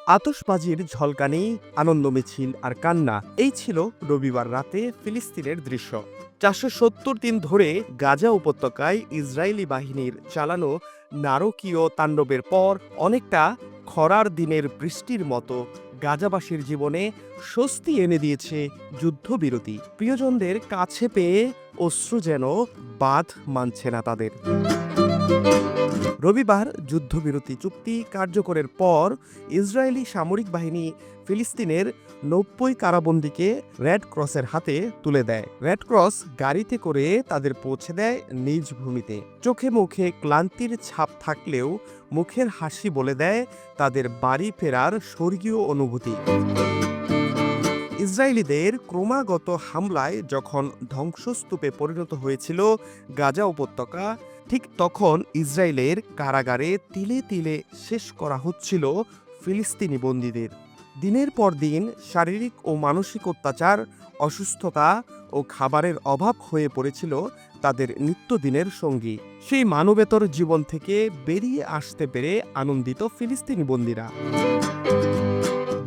আতশবাজির ঝলকানি, আনন্দ মিছিল আর কান্না, এই ছিল রবিবার রাতে ফিলিস্তিনের দৃশ্য। ৪৭০ দিন ধরে গাজা উপত্যকায় ইসরায়েলি বাহিনীর চালানো নারকীয় তাণ্ডবের পর অনেকটা খরার দিনের বৃষ্টির মতো গাজাবাসীর জীবনে স্বস্তি এনে দিয়েছে যুদ্ধবিরতি। প্রিয়জনদের কাছে পেয়ে অশ্রু যেন বাঁধ মানছে না তাদের। রবিবার যুদ্ধবিরতি চুক্তি কার্যকরের পর ইসরায়েলি সামরিক বাহিনী ফিলিস্তিনের ৯০ কারাবন্দীকে রেড ক্রসের হাতে তুলে দেয়। রেড ক্রস গাড়িতে করে তাদের পৌঁছে দেয় নিজ ভূমিতে। চোখে মুখে ক্লান্তির ছাপ থাকলেও মুখের হাসি বলে দেয় তাদের বাড়ি ফেরার স্বর্গীয় অনুভূতি। ইসরায়েলিদের ক্রমাগত হামলায় যখন ধ্বংসস্তূপে পরিণত হয়েছিল গাজা উপত্যকা, ঠিক তখন ইসরায়েলের কারাগারে তিলে তিলে শেষ করা হচ্ছিল ফিলিস্তিনি বন্দীদের। দিনের পর দিন শারীরিক ও মানসিক অত্যাচার, অসুস্থতা ও খাবারের অভাব হয়ে পড়েছিল তাদের নিত্যদিনের সঙ্গী। সেই মানবেতর জীবন থেকে বেরিয়ে আসতে পেরে আনন্দিত ফিলিস্তিনি বন্দীরা।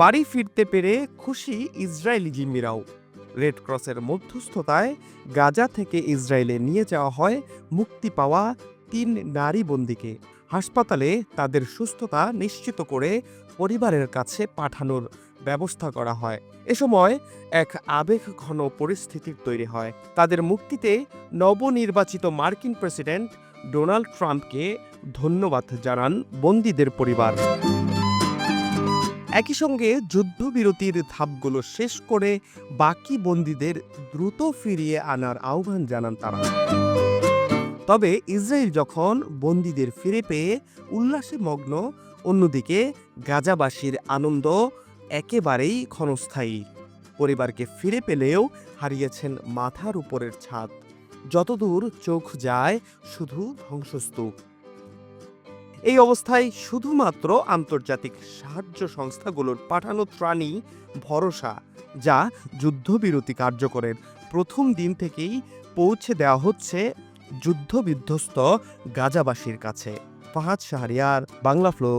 বাড়ি ফিরতে পেরে খুশি ইসরায়েলি জিম্মিরাও। রেড ক্রসের মধ্যস্থতায় গাজা থেকে ইসরায়েলে নিয়ে যাওয়া হয় মুক্তি পাওয়া ৩ নারী বন্দীকে। হাসপাতালে তাদের সুস্থতা নিশ্চিত করে পরিবারের কাছে পাঠানোর ব্যবস্থা করা হয়। এ সময় এক আবেগঘন পরিস্থিতির তৈরি হয়। তাদের মুক্তিতে নবনির্বাচিত মার্কিন প্রেসিডেন্ট ডোনাল্ড ট্রাম্পকে ধন্যবাদ জানান বন্দীদের পরিবার। একই সঙ্গে যুদ্ধবিরতির ধাপগুলো শেষ করে বাকি বন্দীদের দ্রুত ফিরিয়ে আনার আহ্বান জানান তারা। তবে ইসরায়েল যখন বন্দীদের ফিরে পেয়ে উল্লাসে মগ্ন, অন্যদিকে গাজাবাসীর আনন্দ একেবারেই ক্ষণস্থায়ী। পরিবারকে ফিরে পেলেও হারিয়েছেন মাথার উপরের ছাদ। যতদূর চোখ যায় শুধু ধ্বংসস্তূপ। এই অবস্থায় শুধুমাত্র আন্তর্জাতিক সাহায্য সংস্থাগুলোর পাঠানো ত্রাণই ভরসা, যা যুদ্ধবিরতি কার্যকরের প্রথম দিন থেকেই পৌঁছে দেওয়া হচ্ছে যুদ্ধবিধ্বস্ত গাজাবাসীর কাছে। ফাহাদ শাহরিয়ার, বাংলা ফ্লো।